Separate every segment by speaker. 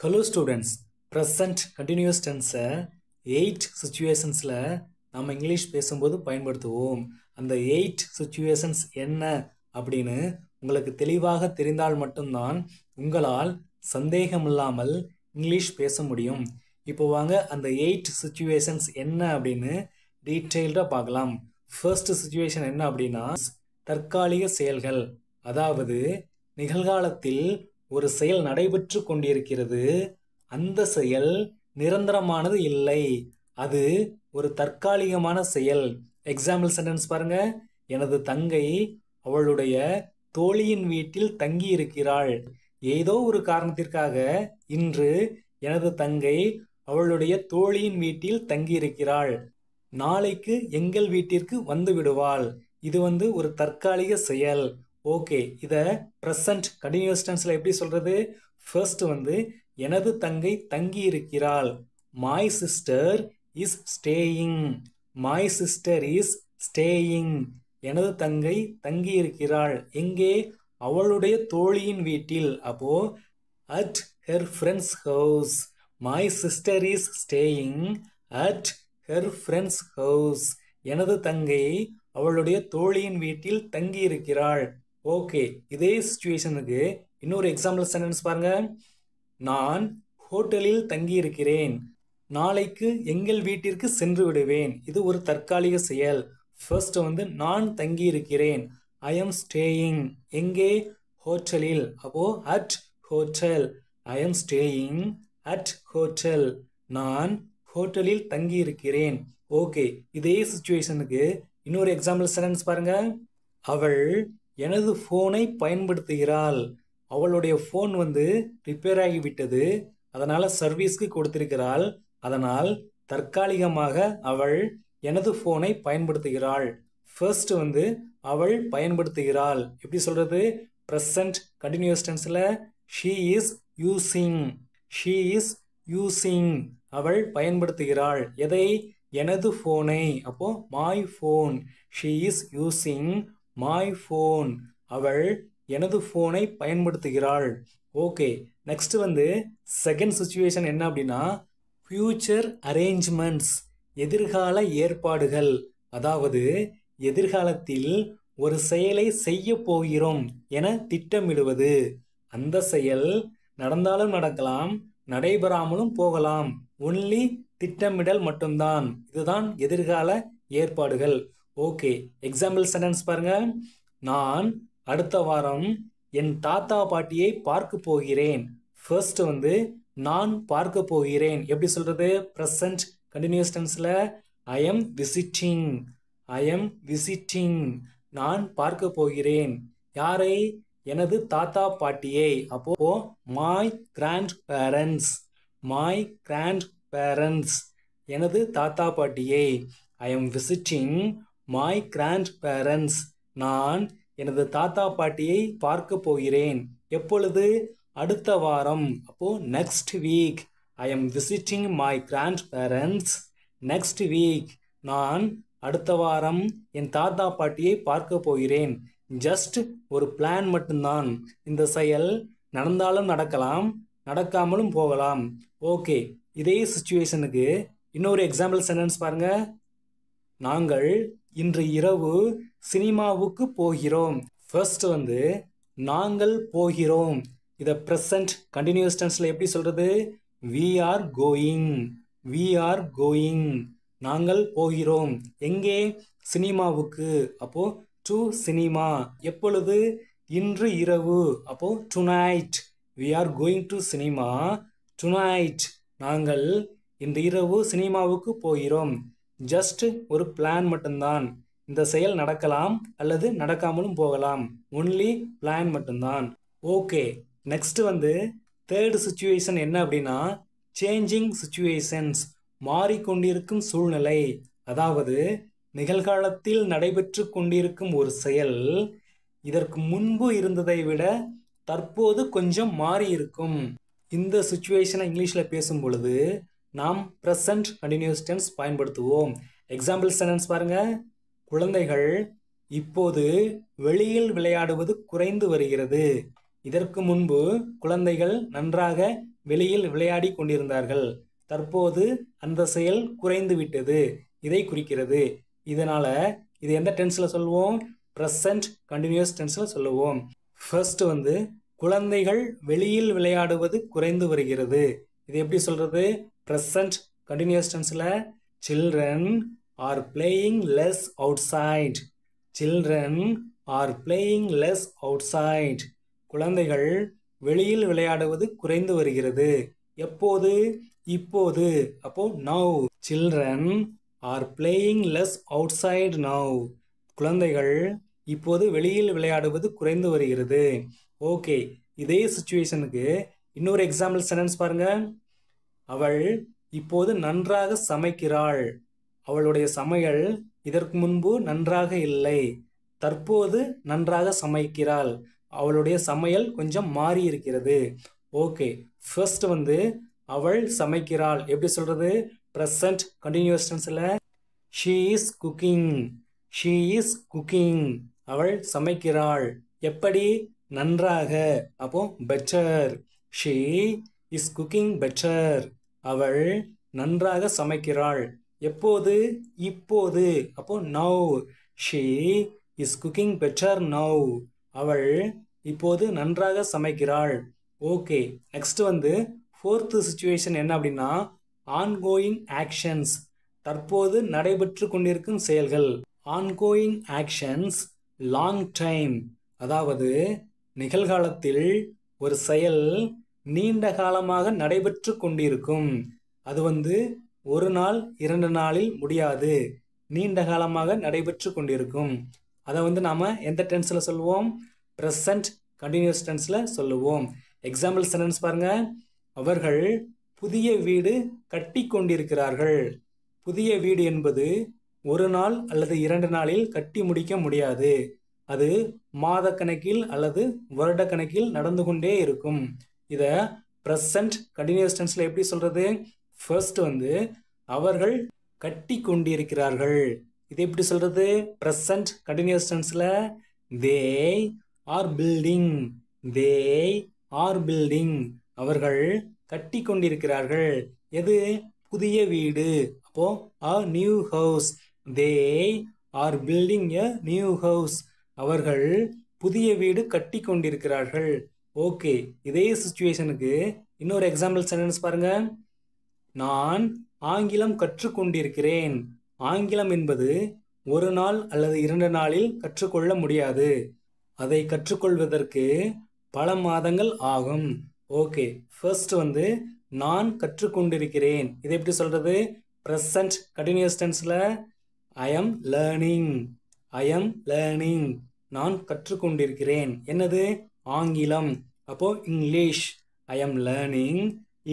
Speaker 1: Hello students, present continuous tense 8 situationsல நம்ம English பேசும்போது பயன்படுத்துவோம். அந்த 8 situations என்ன அப்படின்னு உங்களுக்கு தெளிவாக தெரிந்தால் மட்டும்தான் உங்களால் சந்தேகமில்லாமல் இங்கிலீஷ் பேச முடியும். இப்போ வாங்க அந்த 8 situations என்ன அப்படின்னு டீட்டெயில்டாக பார்க்கலாம். ஃபர்ஸ்ட் சுச்சுவேஷன் என்ன அப்படின்னா தற்காலிக செயல்கள், அதாவது நிகழ்காலத்தில் ஒரு செயல் நடைபெற்று கொண்டிருக்கிறது, அந்த செயல் நிரந்தரமானது இல்லை, அது ஒரு தற்காலிகமான செயல். எக்ஸாம்பிள் சென்டென்ஸ் பாருங்க. எனது தங்கை அவளுடைய தோழியின் வீட்டில் தங்கி இருக்கிறாள். ஏதோ ஒரு காரணத்திற்காக இன்று எனது தங்கை அவளுடைய தோழியின் வீட்டில் தங்கி இருக்கிறாள். நாளைக்கு எங்கள் வீட்டிற்கு வந்து விடுவாள். இது ஒரு தற்காலிக செயல். ஓகே, இதை ப்ரெசன்ட் கண்டினியூஸ் டென்ஸ்ல எப்படி சொல்றது? ஃபர்ஸ்ட் எனது தங்கை தங்கி இருக்கிறாள். My sister is staying. My sister is staying. எனது தங்கை தங்கி இருக்கிறாள். எங்கே? அவளுடைய தோழியின் வீட்டில். அப்போ at her friends house. My sister is staying at her friends house. எனது தங்கை அவளுடைய தோழியின் வீட்டில் தங்கி இருக்கிறாள். ஓகே, இதே சிச்சுவேஷனுக்கு இன்னொரு எக்ஸாம்பிள் சென்டென்ஸ் பாருங்க. நான் ஹோட்டலில் தங்கி இருக்கிறேன். நாளைக்கு எங்கள் வீட்டிற்கு சென்று விடுவேன். இது ஒரு தற்காலிக செயல். ஃபர்ஸ்ட் நான் தங்கி இருக்கிறேன். I am staying. எங்கே? ஹோட்டலில். அப்போ at hotel. I am staying at hotel. நான் ஹோட்டலில் தங்கி இருக்கிறேன். ஓகே, இதே சிச்சுவேஷனுக்கு இன்னொரு எக்ஸாம்பிள் சென்டென்ஸ் பாருங்க. அவள் எனது ஃபோனை பயன்படுத்துகிறாள். அவளுடைய ஃபோன் ரிப்பேர் ஆகிவிட்டது, அதனால் சர்வீஸ்க்கு கொடுத்திருக்கிறாள். அதனால் தற்காலிகமாக அவள் எனது ஃபோனை பயன்படுத்துகிறாள். ஃபர்ஸ்ட் அவள் பயன்படுத்துகிறாள். எப்படி சொல்றது? ப்ரெசன்ட் கண்டினியூஸ் டென்ஸ்ல she is using. She is using. அவள் பயன்படுத்துகிறாள். எதை? எனது ஃபோனை. அப்போ my phone. She is using my phone. அவள் எனது ஃபோனை பயன்படுத்துகிறாள். ஓகே, நெக்ஸ்ட் செகண்ட் சுச்சுவேஷன் என்ன அப்படின்னா ஃபியூச்சர் அரேஞ்ச்மெண்ட்ஸ், எதிர்கால ஏற்பாடுகள். அதாவது எதிர்காலத்தில் ஒரு செயலை செய்ய போகிறோம் என திட்டமிடுவது. அந்த செயல் நடந்தாலும் நடக்கலாம், நடைபெறாமலும் போகலாம். ஒன்லி திட்டமிடல் மட்டும்தான். இதுதான் எதிர்கால ஏற்பாடுகள். ஓகே, எக்ஸாம்பிள் சென்டென்ஸ் பாருங்க. நான் அடுத்த வாரம் என் தாத்தா பாட்டியை பார்க்க போகிறேன். ஃபர்ஸ்ட் நான் பார்க்க போகிறேன். எப்படி சொல்றது? ப்ரெசன்ட் கண்டினியூஸ் டென்ஸ்ல I am visiting. I am visiting. நான் பார்க்க போகிறேன். யாரை? எனது தாத்தா பாட்டியை. அப்போ my grand parents. My grand parents. எனது தாத்தா பாட்டியை. I am visiting my grand parents. நான் எனது தாத்தா பாட்டியை பார்க்க போகிறேன். எப்பொழுது? அடுத்த வாரம். அப்போ next week. I am visiting my grand parents next week. நான் அடுத்த வாரம் என் தாத்தா பாட்டியை பார்க்க போகிறேன். ஜஸ்ட் ஒரு பிளான் மட்டும்தான். இந்த செயல் நடந்தாலும் நடக்கலாம், நடக்காமலும் போகலாம். ஓகே, இதே சிச்சுவேஷனுக்கு இன்னொரு எக்ஸாம்பிள் சென்டென்ஸ் பாருங்க. நாங்கள் இன்று இரவு சினிமாவுக்கு போகிறோம். ஃபர்ஸ்ட் நாங்கள் போகிறோம். இதை ப்ரெசன்ட் கண்டினியூஸ் டென்ஸ்ல எப்படி சொல்றது? we are going. we are going. நாங்கள் போகிறோம். எங்கே? சினிமாவுக்கு. அப்போ டு சினிமா. எப்பொழுது? இன்று இரவு. அப்போ tonight. we are going to cinema tonight. நாங்கள் இன்று இரவு சினிமாவுக்கு போகிறோம். ஜஸ்ட் ஒரு பிளான் மட்டும்தான். இந்த செயல் நடக்கலாம் அல்லது நடக்காமலும் போகலாம். ஒன்லி பிளான் மட்டும்தான். ஓகே, நெக்ஸ்ட் தேர்ட் சுச்சுவேஷன் என்ன அப்படின்னா சேஞ்சிங் சுச்சுவேஷன்ஸ், மாறிக்கொண்டிருக்கும் சூழ்நிலை. அதாவது நிகழ்காலத்தில் நடைபெற்று கொண்டிருக்கும் ஒரு செயல் இதற்கு முன்பு இருந்ததை விட தற்போது கொஞ்சம் மாறி இருக்கும். இந்த சுச்சுவேஷனை இங்கிலீஷில் பேசும் பொழுது நாம் ப்ரெசன்ட் கண்டினியூஸ் டென்ஸ் பயன்படுத்துவோம். எக்ஸாம்பிள் சென்டென்ஸ் பாருங்க. குழந்தைகள் இப்போது வெளியில் விளையாடுவது குறைந்து வருகிறது. இதற்கு முன்பு குழந்தைகள் நன்றாக வெளியில் விளையாடி கொண்டிருந்தார்கள். தற்போது அந்த செயல் குறைந்து விட்டது. இதை குறிக்கிறது. இதனால இது எந்த டென்ஸ்ல சொல்லுவோம்? ப்ரெசன்ட் கண்டினியூஸ் டென்ஸ்ல சொல்லுவோம். ஃபர்ஸ்ட் குழந்தைகள் வெளியில் விளையாடுவது குறைந்து வருகிறது. இது எப்படி சொல்றது? ப்ரெசன்ட் கண்டினியூஸ் டென்ஸ்ல children are playing less outside. Children are playing less outside. குழந்தைகள் வெளியில் விளையாடுவது குறைந்து வருகிறது. எப்போது? இப்போது. அப்போ now. Children are playing less outside now. குழந்தைகள் இப்போது வெளியில் விளையாடுவது குறைந்து வருகிறது. ஓகே, இதே சுச்சுவேஷனுக்கு இன்னொரு எக்ஸாம்பிள் சென்டென்ஸ் பாருங்க. அவள் இப்போது நன்றாக சமைக்கிறாள். அவளுடைய சமையல் இதற்கு முன்பு நன்றாக இல்லை. தற்போது நன்றாக சமைக்கிறாள். அவளுடைய சமையல் கொஞ்சம் மாறி இருக்கிறது. ஓகே, ஃபர்ஸ்ட் அவள் சமைக்கிறாள் எப்படி சொல்றது? ப்ரெசன்ட் கண்டினியூஸ் டென்ஸ்ல she is cooking. she is cooking. அவள் சமைக்கிறாள். எப்படி? நன்றாக. அப்போ better. she is cooking better. அவள் நன்றாக சமைக்கிறாள். எப்போது? இப்போது. அப்போ now. she is cooking better now. அவள் இப்போது நன்றாக சமைக்கிறாள். ஓகே, நெக்ஸ்ட் ஃபோர்த் சிச்சுவேஷன் என்ன அப்படின்னா ஆன்கோயிங் ஆக்ஷன்ஸ். தற்போது நடைபெற்று கொண்டிருக்கும் செயல்கள். Ongoing actions long time. அதாவது நிகழ்காலத்தில் ஒரு செயல் நீண்ட காலமாக நடைபெற்று கொண்டிருக்கும். அது ஒரு நாள் 2 நாளில் முடியாது. நீண்ட காலமாக நடைபெற்று கொண்டிருக்கும். அதை நாம எந்த டென்ஸ்ல சொல்லுவோம்? ப்ரெசன்ட் கண்டினியூஸ் டென்ஸ்ல சொல்லுவோம். எக்ஸாம்பிள் சென்டென்ஸ் பாருங்க. அவர்கள் புதிய வீடு கட்டி கொண்டிருக்கிறார்கள். புதிய வீடு என்பது ஒரு நாள் அல்லது 2 நாளில் கட்டி முடிக்க முடியாது. அது மாத கணக்கில் அல்லது வருட கணக்கில் நடந்து கொண்டே இருக்கும். இத ப்ரெசன்ட் கண்டினியூஸ் டென்ஸ்ல எப்படி சொல்றது? ஃபர்ஸ்ட் அவர்கள் கட்டி கொண்டிருக்கிறார்கள். இது எப்படி சொல்றது? ப்ரெசன்ட் கண்டினியூஸ் டென்ஸ்ல they are building. They are building. அவர்கள் கட்டி கொண்டிருக்கிறார்கள். எது? புதிய வீடு. அப்போ a new house. they are building a new house. அவர்கள் புதிய வீடு கட்டி கொண்டிருக்கிறார்கள். ஓகே, இதே சிச்சுவேஷனுக்கு இன்னொரு எக்ஸாம்பிள் சென்டென்ஸ் பாருங்க. நான் ஆங்கிலம் கற்றுக்கொண்டிருக்கிறேன். ஆங்கிலம் என்பது ஒரு நாள் அல்லது 2 நாளில் கற்றுக்கொள்ள முடியாது. அதை கற்றுக்கொள்வதற்கு பல மாதங்கள் ஆகும். ஓகே, ஃபர்ஸ்ட் நான் கற்றுக்கொண்டிருக்கிறேன். இதை எப்படி சொல்றது? ப்ரெசன்ட் கண்டினியூஸ் டென்ஸ்ல I am learning. I am learning. நான் கற்றுக்கொண்டிருக்கிறேன். என்னது? ஆங்கிலம். அப்போ English. I am learning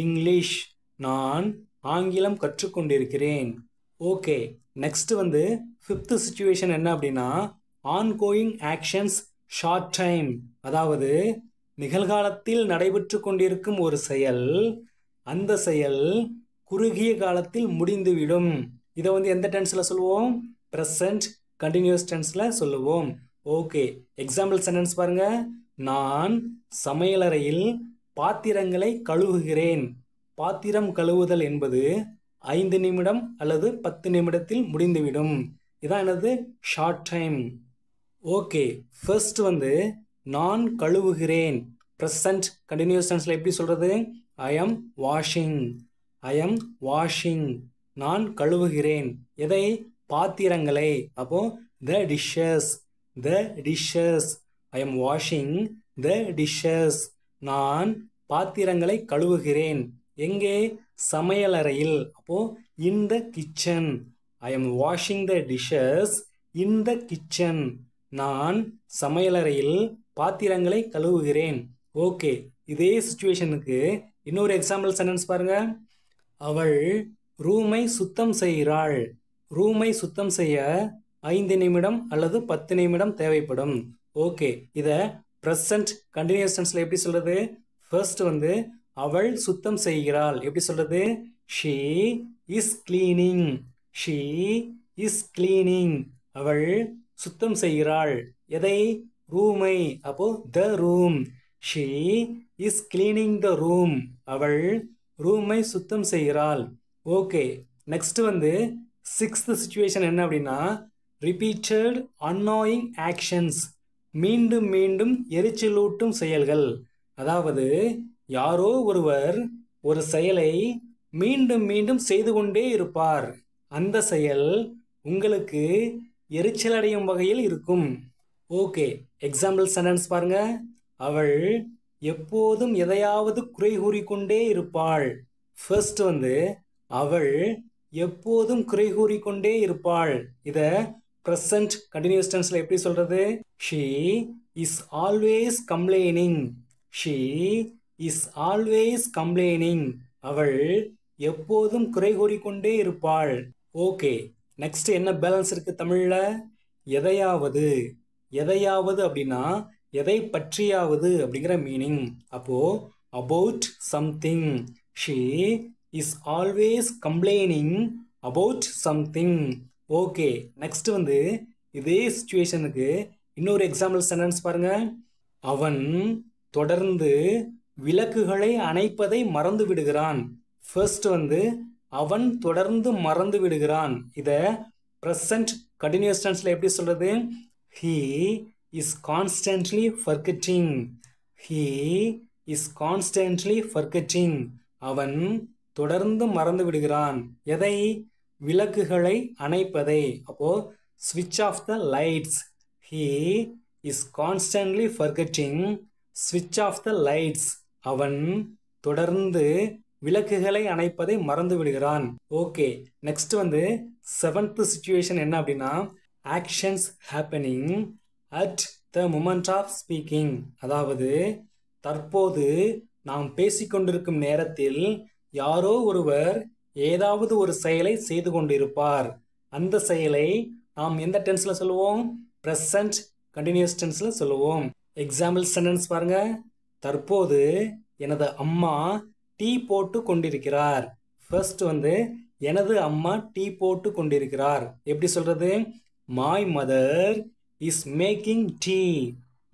Speaker 1: English. நான் ஆங்கிலம் கற்றுக்கொண்டிருக்கிறேன். ஓகே, நெக்ஸ்ட் ஃபிஃப்த் சிச்சுவேஷன் என்ன அப்படின்னா ஆன்கோயிங் ஆக்ஷன்ஸ் ஷார்ட் டைம். அதாவது நிகழ்காலத்தில் நடைபெற்று கொண்டிருக்கும் ஒரு செயல், அந்த செயல் குறுகிய காலத்தில் முடிந்துவிடும். இதை எந்த டென்ஸ்ல சொல்லுவோம்? ப்ரெசன்ட் கண்டினியூஸ் டென்ஸ்ல சொல்லுவோம். ஓகே, எக்ஸாம்பிள் சென்டென்ஸ் பாருங்க. நான் சமையலறையில் பாத்திரங்களை கழுவுகிறேன். பாத்திரம் கழுவுதல் என்பது 5 நிமிடம் அல்லது 10 நிமிடத்தில் முடிந்துவிடும். இதான் என்னது? Short time. ஓகே, ஃபர்ஸ்ட் நான் கழுவுகிறேன். ப்ரெசன்ட் கண்டினியூஸ் டென்ஸ்ல எப்படி சொல்றது? ஐ am washing. I am washing. நான் கழுவுகிறேன். எதை? பாத்திரங்களை. அப்போ the dishes. the dishes. I am washing the dishes. நான் பாத்திரங்களை கழுவுகிறேன். எங்கே? சமையலறையில். அப்போ in the kitchen. I am washing the dishes in the kitchen. நான் சமையலறையில் பாத்திரங்களை கழுவுகிறேன். ஓகே, இதே சிச்சுவேஷனுக்கு இன்னொரு எக்ஸாம்பிள் சென்டென்ஸ் பாருங்க. அவள் ரூமை சுத்தம் செய்கிறாள். ரூமை சுத்தம் செய்ய 5 நிமிடம் அல்லது 10 நிமிடம் தேவைப்படும். ஓகே, இத ப்ரெசன்ட் கண்டினியூஸ் டென்ஸ்ல எப்படி சொல்றது? ஃபர்ஸ்ட் அவள் சுத்தம் செய்கிறாள். எப்படி சொல்றது? she is cleaning. she is cleaning. அவள் சுத்தம் செய்கிறாள். எதை? ரூமை. அப்போ the room. she is cleaning the room. அவள் ரூமை சுத்தம் செய்கிறாள். ஓகே, நெக்ஸ்ட் வந்து சிக்ஸ்த் சிச்சுவேஷன் என்ன அப்படின்னா ரிப்பீட்டட் அன்னாயிங் ஆக்ஷன்ஸ். மீண்டும் மீண்டும் எரிச்சலூட்டும் செயல்கள். அதாவது யாரோ ஒருவர் ஒரு செயலை மீண்டும் மீண்டும் செய்து கொண்டே இருப்பார். அந்த செயல் உங்களுக்கு எரிச்சல் அடையும் வகையில் இருக்கும். ஓகே, எக்ஸாம்பிள் சென்டென்ஸ் பாருங்க. அவள் எப்போதும் எதையாவது குறை கூறிக்கொண்டே இருப்பாள். ஃபர்ஸ்ட் வந்து அவள் எப்போதும் குறை கூறிக்கொண்டே இருப்பாள். இத present continuous tenseல எப்படி சொல்றது? She is always complaining. She is always complaining. அவள் எப்போதும் குறை கூறிக்கொண்டே இருப்பாள். ஓகே, நெக்ஸ்ட் என்ன பேலன்ஸ் இருக்கு தமிழ்ல? எதையாவது. எதையாவது அப்படின்னா எதை பற்றியாவது அப்படிங்கிற மீனிங். அப்போ about something. She is always complaining about something. Okay, next வந்து இதே சிச்சுவேஷனுக்கு இன்னொரு எக்ஸாம்பிள் சென்டென்ஸ் பாருங்க. அவன் தொடர்ந்து விளக்குகளை அணைப்பதை மறந்து விடுகிறான். ஃபர்ஸ்ட் வந்து அவன் தொடர்ந்து மறந்து விடுகிறான். இத பிரசன்ட் கண்டினியூஸ் டென்ஸ்ல எப்படி சொல்றது? He is constantly forgetting. He is constantly forgetting. அவன் தொடர்ந்து மறந்து விடுகிறான். எதை? விளக்குகளை அணைப்பதை. அப்போ switch off the lights. He is constantly forgetting switch off the lights. அவன் தொடர்ந்து விளக்குகளை அணைப்பதை மறந்து விடுகிறான். ஓகே, நெக்ஸ்ட் வந்து செவன்த் சிச்சுவேஷன் என்ன அப்படின்னா actions happening at the moment of speaking. அதாவது தற்போது நாம் பேசிக்கொண்டிருக்கும் நேரத்தில் யாரோ ஒருவர் ஏதாவது ஒரு செயலை செய்து கொண்டிருப்பார். அந்த செயலை நாம் எந்த டென்ஸ்ல சொல்லுவோம்? பிரசன்ட் கண்டினியூஸ் டென்ஸ்ல சொல்லுவோம். எக்ஸாம்பிள் சென்டென்ஸ் பாருங்க. தற்போது எனது அம்மா டீ போட்டு கொண்டிருக்கிறார். ஃபர்ஸ்ட் வந்து எனது அம்மா டீ போட்டு கொண்டிருக்கிறார். எப்படி சொல்றது? My mother is making tea.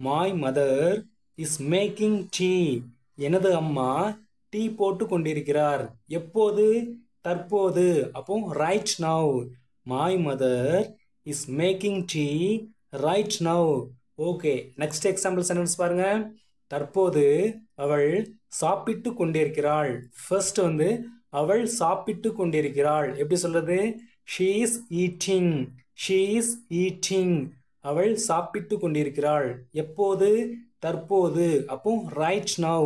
Speaker 1: My mother is making tea. எனது அம்மா டீ போட்டு கொண்டிருக்கிறார். எப்போது? தற்போது. அப்போ right now. My mother is making tea right now. Okay, next example sentence பாருங்க. தற்போது அவள் சாப்பிட்டு கொண்டிருக்கிறாள். ஃபர்ஸ்ட் வந்து அவள் சாப்பிட்டு கொண்டிருக்கிறாள். எப்படி சொல்றது? She is eating. She is eating. அவள் சாப்பிட்டு கொண்டிருக்கிறாள். எப்போது? தற்போது. அப்போ right now.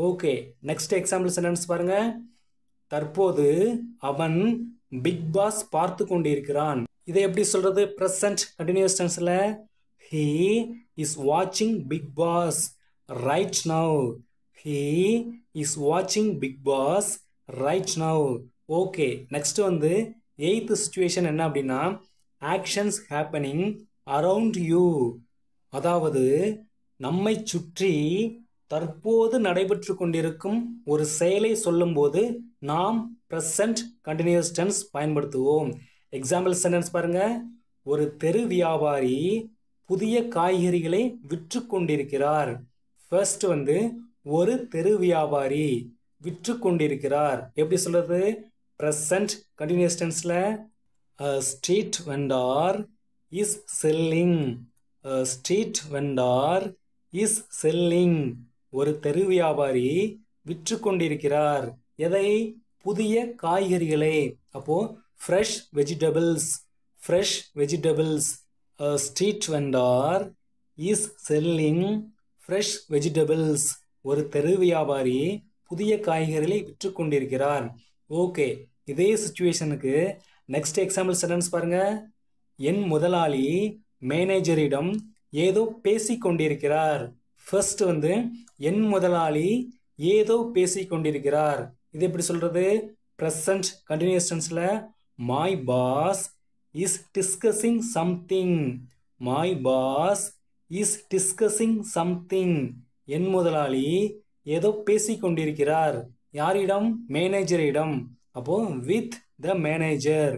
Speaker 1: Okay, next example sentence பாருங்க. தற்போது அவன் பிக் பாஸ் பார்த்து கொண்டிருக்கிறான். இதை எப்படி சொல்றது? பிரசன்ட் கண்டினியூஸ் டென்ஸ்ல he is watching big boss right now. He is watching big boss right now. Okay, next வந்து எய்த் சிச்சுவேஷன் என்ன அப்படின்னா ஆக்ஷன்ஸ் ஹேப்பனிங் அரவுண்ட் யூ. அதாவது நம்மை சுற்றி தற்போது நடைபெற்று கொண்டிருக்கும் ஒரு செயலை சொல்லும்போது நாம் பிரசன்ட் கண்டினியூஸ் டென்ஸ் பயன்படுத்துவோம். எக்ஸாம்பிள் சென்டென்ஸ் பாருங்க. ஒரு தெரு வியாபாரி புதிய காய்கறிகளை விற்று கொண்டிருக்கிறார். ஃபர்ஸ்ட் வந்து ஒரு தெரு வியாபாரி விற்று கொண்டிருக்கிறார். எப்படி சொல்றது? பிரசன்ட் கண்டினியூஸ் டென்ஸ்ல a street vendor is selling. A street vendor is selling. ஒரு தெரு வியாபாரி விற்று கொண்டிருக்கிறார். எதை? புதிய காய்கறிகளை. அப்போ fresh vegetables. Fresh vegetables. A street vendor is selling fresh vegetables. ஒரு தெரு வியாபாரி புதிய காய்கறிகளை விற்று கொண்டிருக்கிறார். ஓகே, இதே சிச்சுவேஷனுக்கு நெக்ஸ்ட் எக்ஸாம்பிள் சென்டென்ஸ் பாருங்க. என் முதலாளி மேனேஜரிடம் ஏதோ பேசி கொண்டிருக்கிறார். ஃபர்ஸ்ட் வந்து என் முதலாளி ஏதோ பேசி கொண்டிருக்கிறார். இது எப்படி சொல்றது? பிரசன்ட் கண்டினியூஸ் டென்ஸ்ல my boss is discussing something. My boss is discussing something. என் முதலாளி ஏதோ பேசி கொண்டிருக்கிறார். யாரிடம்? மேனேஜரிடம். அப்போ with the manager.